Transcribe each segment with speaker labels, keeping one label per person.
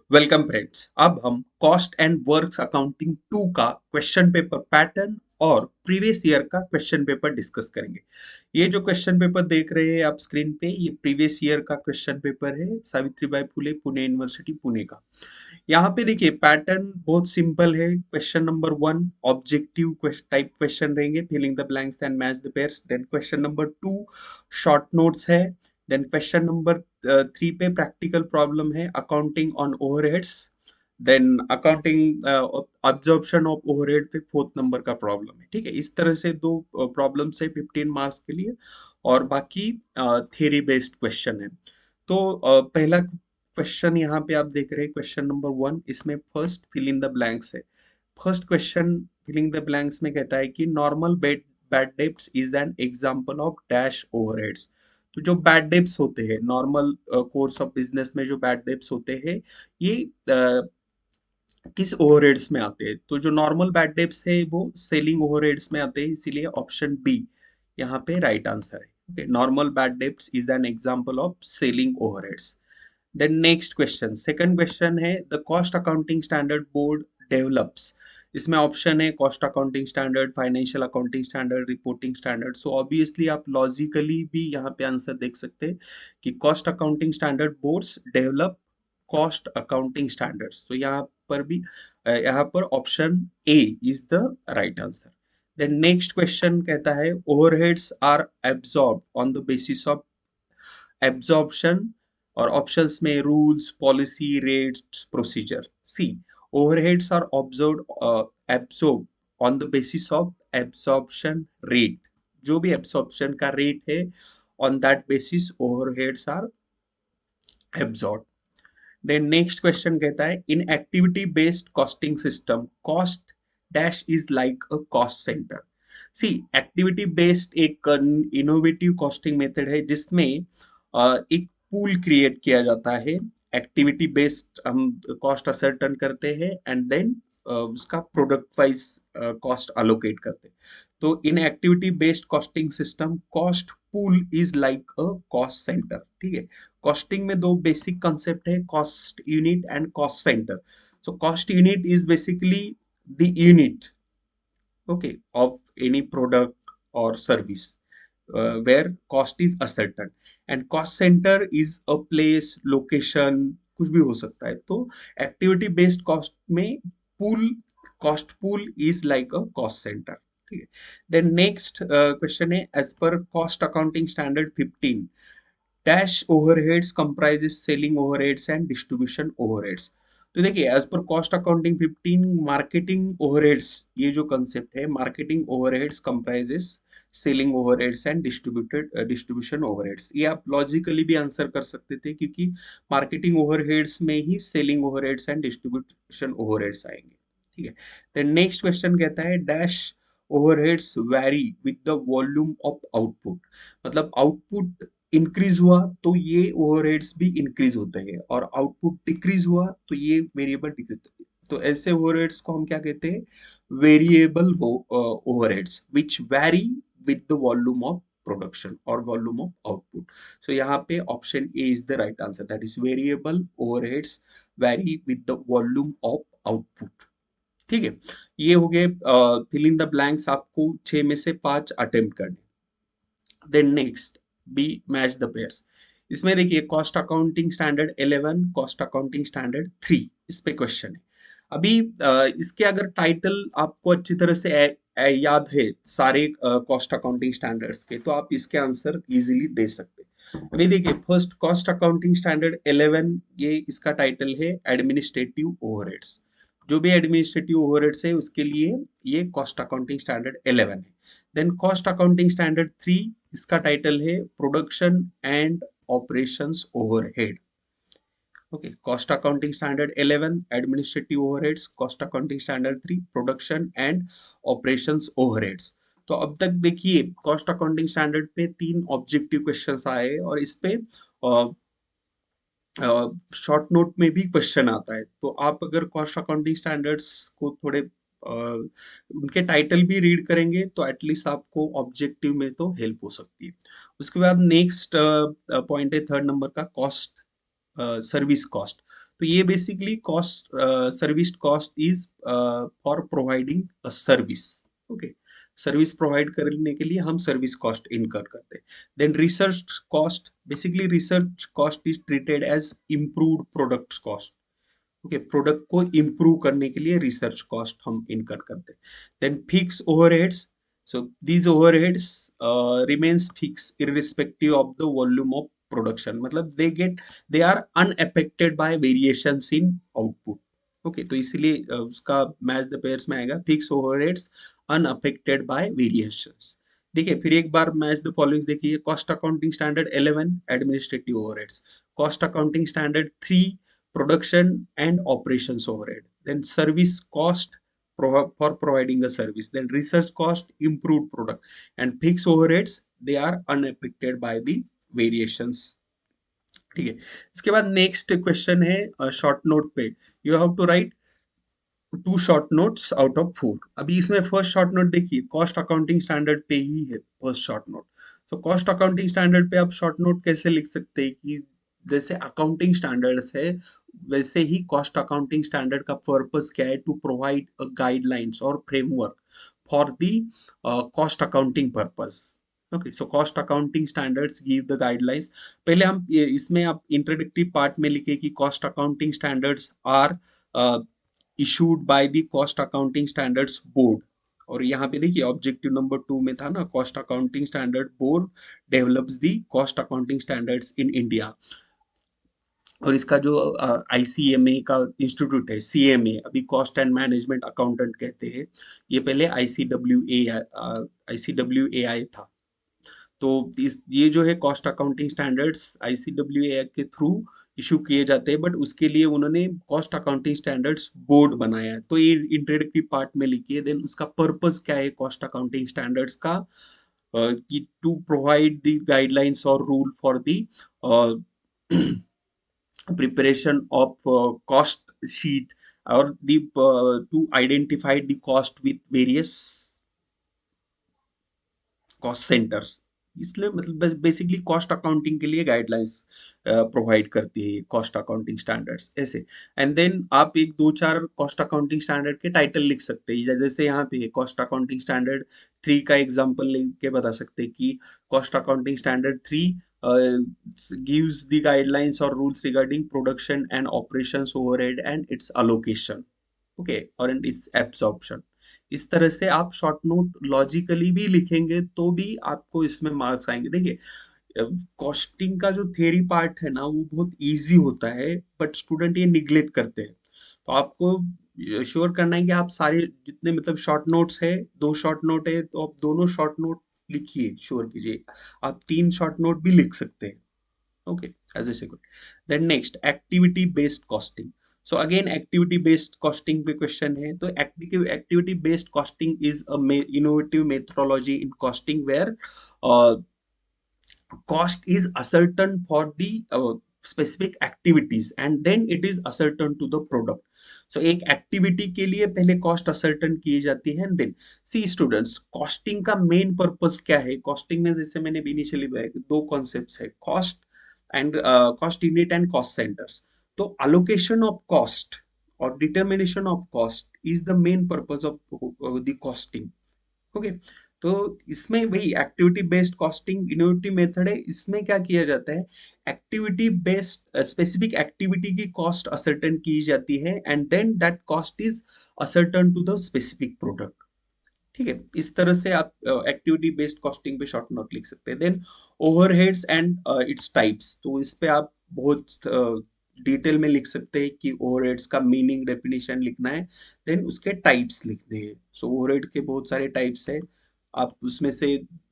Speaker 1: Welcome friends. अब हम cost and works accounting 2 का क्वेश्चन पेपर पैटर्न और प्रीवियस ईयर का क्वेश्चन पेपर डिस्कस करेंगे। ये जो क्वेश्चन पेपर देख रहे हैं आप स्क्रीन पे, ये प्रीवियस ईयर का क्वेश्चन पेपर है, सावित्रीबाई फुले पुणे यूनिवर्सिटी पुणे का। यहाँ पे देखिए पैटर्न बहुत सिंपल है। Question number 1 objective type question रहेंगे, filling the blanks and match the pairs. Then question number 2 short notes है। देन क्वेश्चन नंबर 3 पे प्रैक्टिकल प्रॉब्लम है, accounting on overheads. Then accounting absorption of overhead पे 4th number का problem है। ठीक है, इस तरह से दो प्रॉब्लम्स है 15 मार्क्स के लिए, और बाकी थ्योरी बेस्ड क्वेश्चन है। तो पहला क्वेश्चन यहाँ पे आप देख रहे हैं, क्वेश्चन नंबर 1, इसमें first fill in the blanks है। First question filling the blanks में कहता है कि normal bad debts is an example of dash overheads. तो जो बैड डेब्ट्स होते हैं नॉर्मल कोर्स ऑफ बिजनेस में, जो बैड डेब्ट्स होते हैं, ये किस ओवरहेड्स में आते हैं? तो जो नॉर्मल बैड डेब्ट्स है वो सेलिंग ओवरहेड्स में आते हैं, इसीलिए ऑप्शन बी यहाँ पे राइट आंसर है। Okay, normal bad debts is an example of selling overheads. Then next question, second question है the cost accounting standard board develops. इसमें ऑप्शन है cost accounting standard, financial accounting standard, reporting standard. So obviously आप logically भी यहाँ पे answer देख सकते हैं कि cost accounting standard boards develop cost accounting standards. तो यहाँ पर भी यहाँ पर option A is the right answer. Then next question कहता है overheads are absorb on the basis of absorption, और ऑप्शंस में rules, policy, rates, procedure. C, overheads are absorb on the basis of absorption rate. जो भी absorption का rate है, on that basis overheads are absorb. Then next question कहता है in activity based costing system cost dash is like a cost centre. C, activity based एक innovative costing method है जिसमें एक पूल क्रिएट किया जाता है। एक्टिविटी बेस्ड हम कॉस्ट असर्टन करते हैं एंड देन उसका प्रोडक्ट वाइज कॉस्ट अलोकेट करते हैं। तो इन activity based costing system cost pool is like a cost centre. ठीक है, कॉस्टिंग में दो बेसिक कंसेप्ट है, cost unit and cost centre. So cost unit is basically the unit, okay, of any product or service where cost is ascertained, and cost center is a place, location, कुछ भी हो सकता है। तो activity based cost में pool, cost pool is like a cost centre. ठीक है, then next question है as per cost accounting standard 15 dash overheads comprises selling overheads and distribution overheads. तो देखिए as per cost accounting 15 marketing overheads, ये जो concept है marketing overheads comprises selling overheads and distribution overheads. ये आप logically भी answer कर सकते थे क्योंकि मार्केटिंग ओवरहेड्स में ही selling overheads and distribution overheads आएंगे। ठीक है, देन नेक्स्ट क्वेश्चन कहता है dash overheads vary with the volume of output. मतलब आउटपुट इंक्रीज हुआ तो ये ओवरहेड्स भी इंक्रीज होते हैं, और आउटपुट डिक्रीज हुआ तो ये वेरिएबल डिक्रीज होते हैं। तो ऐसे ओवरहेड्स को हम क्या कहते हैं? Variable overheads which vary with the volume of production और वॉल्यूम ऑफ आउटपुट। सो यहाँ पे option A is the right answer, that is variable overheads vary with the volume of output. ठीक है, ये हो गए फिल इन द ब्लैंक्स, आपको 6 में से 5 अटेम्प्ट करने। Then next B match the pairs. इसमें देखिए cost accounting standard 11, cost accounting standard 3, इस पे क्वेश्चन है। अभी इसके अगर टाइटल आपको अच्छी तरह से याद है सारे कॉस्ट अकाउंटिंग स्टैंडर्ड्स के, तो आप इसके आंसर इजीली दे सकते हैं। अभी देखिए फर्स्ट कॉस्ट अकाउंटिंग स्टैंडर्ड 11, ये इसका टाइटल है एडमिनिस्ट्रेटिव ओवरहेड्स। जो भी एडमिनिस्ट्रेटिव ओवरहेड्स है उसके लिए ये कॉस्ट अकाउंटिंग स्टैंडर्ड 11 है। देन कॉस्ट अकाउंटिंग स्टैंडर्ड 3, इसका टाइटल है production and operations overhead. Okay, cost accounting standard 11 administrative overheads, cost accounting standard 3 production and operations overheads. तो अब तक देखिए कॉस्ट अकाउंटिंग स्टैंडर्ड पे 3 ऑब्जेक्टिव क्वेश्चंस आए, और इस पे शॉर्ट नोट में भी क्वेश्चन आता है। तो आप अगर कॉस्ट अकाउंटिंग स्टैंडर्ड्स को थोड़े उनके टाइटल भी रीड करेंगे तो एटलीस्ट आपको ऑब्जेक्टिव में तो हेल्प हो सकती है। उसके बाद नेक्स्ट पॉइंट है 3rd नंबर का, कॉस्ट सर्विस कॉस्ट। तो ये basically cost, service cost is for providing a service. Okay, service provide करने के लिए हम सर्विस कॉस्ट इनकर करते हैं। Then research cost, basically research cost is treated as improved product cost. Okay, product को improve करने के लिए रिसर्च कॉस्ट हम इनकर करते हैं। Then fix overheads, so these overheads remains fix irrespective of the volume of production, मतलब they are unaffected by variations in output. Okay, तो इसीलिए उसका मैच द पेयर्स में आएगा fix overheads unaffected by variations. देखिए फिर एक बार मैच द फॉलोइंग देखिए, cost accounting standard 11 administrative overheads, cost accounting standard 3 production and operations overhead, then service cost for providing a service, then research cost, improved product, and fixed overheads, they are unaffected by the variations। ठीक है, इसके बाद next question है short note पे, you have to write 2 short notes out of 4। अभी इसमें first short note देखिए, cost accounting standard पे ही है first short note. So cost accounting standard पे आप शॉर्ट नोट कैसे लिख सकते हैं कि जैसे अकाउंटिंग स्टैंडर्ड्स है वैसे ही कॉस्ट अकाउंटिंग स्टैंडर्ड का पर्पस क्या है, टू प्रोवाइड गाइडलाइंस और framework for the cost accounting purpose. Okay, so cost accounting standards give the guidelines. पहले हम इसमें आप इंट्रोडक्टरी पार्ट में लिखे कि cost accounting standards are issued by the cost accounting standards board। और यहाँ पे देखिए ऑब्जेक्टिव नंबर 2 में था ना, cost accounting standard board develops the cost accounting standards in India. और इसका जो आईसीएमए का इंस्टीट्यूट है, सीएमए अभी कॉस्ट एंड मैनेजमेंट अकाउंटेंट कहते हैं, ये पहले आईसीडब्ल्यूएआई था। तो ये जो है कॉस्ट अकाउंटिंग स्टैंडर्ड्स आईसीडब्ल्यूए के थ्रू इशू किए जाते हैं, बट उसके लिए उन्होंने कॉस्ट अकाउंटिंग स्टैंडर्ड्स बोर्ड बनाया है। तो ये इंट्रोडक्टरी पार्ट में लिखिए। देन उसका पर्पस क्या है कॉस्ट अकाउंटिंग स्टैंडर्ड्स का, कि टू प्रोवाइड द गाइडलाइंस और rule for the preparation of cost sheet or the to identify the cost with various cost centres. इसलिए मतलब बेसिकली कॉस्ट अकाउंटिंग के लिए गाइडलाइंस प्रोवाइड करती है कॉस्ट अकाउंटिंग स्टैंडर्ड्स ऐसे। एंड देन आप एक दो चार कॉस्ट अकाउंटिंग स्टैंडर्ड के टाइटल लिख सकते हैं, जैसे यहाँ पे कॉस्ट अकाउंटिंग स्टैंडर्ड 3 का एग्जांपल लेके बता सकते हैं कि cost accounting standard 3 gives the guidelines or rules regarding production and operations overhead and its allocation, okay, और इट्स एब्सॉर्प्शन। इस तरह से आप शॉर्ट नोट लॉजिकली भी लिखेंगे तो भी आपको इसमें मार्क्स आएंगे। देखिए कॉस्टिंग का जो थियरी पार्ट है ना वो बहुत इजी होता है, बट स्टूडेंट ये निग्लेक्ट करते हैं। तो आपको श्योर करना है कि आप सारे जितने मतलब शॉर्ट नोट्स है, 2 शॉर्ट नोट है तो आप दोनों शॉर्ट नोट लिखिए, श्योर कीजिए। आप 3 शॉर्ट नोट भी लिख सकते हैं। Okay, as a second. Then next, activity based costing. So again activity based costing पे question है, तो activity based costing is a innovative methodology in costing where uh, cost is ascertained for the specific activities and then it is ascertained to the product। so एक activity के लिए पहले cost ascertain की जाती है, then सी students costing का main purpose क्या है। कॉस्टिंग में जैसे मैंने इनिशियली बताया 2 कॉन्सेप्ट्स है, cost and cost unit and cost centres. तो अलोकेशन ऑफ कॉस्ट और determination of cost is the main purpose of the costing. Okay, तो इसमें वही activity based costing innovative method है। इसमें क्या किया जाता है, एक्टिविटी बेस्ड स्पेसिफिक एक्टिविटी की कॉस्ट असर्टेन की जाती है and then that cost is ascertain to the specific product. ठीक है, इस तरह से आप एक्टिविटी बेस्ड कॉस्टिंग पे शॉर्ट नोट लिख सकते हैं। Then overheads and its types, तो इस पे आप बहुत डिटेल में लिख सकते हैं कि ओवरहेड्स का मीनिंग डेफिनेशन लिखना है, देन उसके टाइप्स लिखने हैं। सो ओवरहेड के बहुत सारे टाइप्स है, आप उसमें से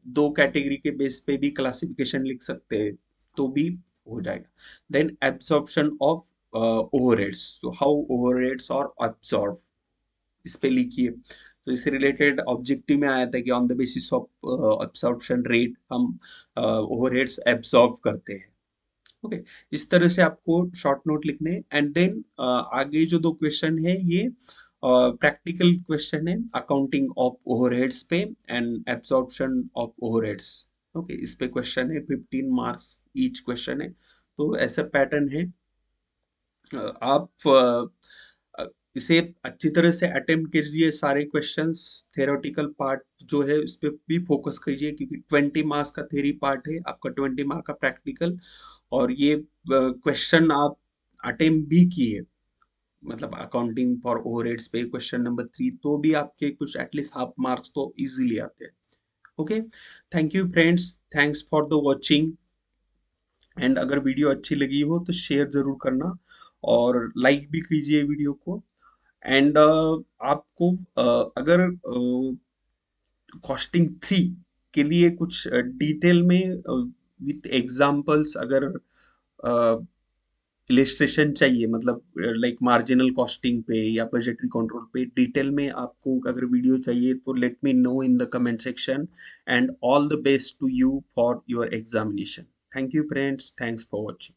Speaker 1: 2 कैटेगरी के बेस पे भी क्लासिफिकेशन लिख सकते हैं तो भी हो जाएगा। Then absorption of overheads, so how overheads are absorb, इस पे लिखिए। तो इससे रिलेटेड ऑब्जेक्टिव में आया था कि on the basis of absorption rate हम ओवरहेड्स एब्सॉर्ब करते हैं। ओके, इस तरह से आपको शॉर्ट नोट लिखने एंड देन आगे जो 2 क्वेश्चन है ये प्रैक्टिकल क्वेश्चन है अकाउंटिंग ऑफ ओवरहेड्स पे and absorption of overheads. Okay, इस पे क्वेश्चन है 15 मार्क्स ईच क्वेश्चन है। तो ऐसा पैटर्न है, आप इसे अच्छी तरह से अटेम्प्ट कीजिए, सारे क्वेश्चंस। थ्योरेटिकल पार्ट जो है इस पे भी फोकस कीजिए, क्योंकि 20 मार्क्स का थ्योरी पार्ट है, आपका 20 मार्क का प्रैक्टिकल। और ये क्वेश्चन आप अटेम्प्ट भी किए, मतलब अकाउंटिंग फॉर ओवरहेड्स पे क्वेश्चन नंबर 3, तो भी आपके कुछ एटलीस्ट हाफ मार्क्स तो इजीली आते हैं। Okay, thank you friends, thanks for the watching. And अगर वीडियो अच्छी लगी हो तो शेयर जरूर करना, और लाइक भी कीजिए वीडियो को। एंड आपको अगर कॉस्टिंग 3 के लिए कुछ डिटेल में विथ एग्जांपल्स अगर इलिस्ट्रेशन चाहिए, मतलब लाइक मार्जिनल कॉस्टिंग पे या बजटरी कंट्रोल पे डिटेल में आपको अगर वीडियो चाहिए, तो let me know in the comment section. And all the best to you for your examination. Thank you friends, thanks for watching.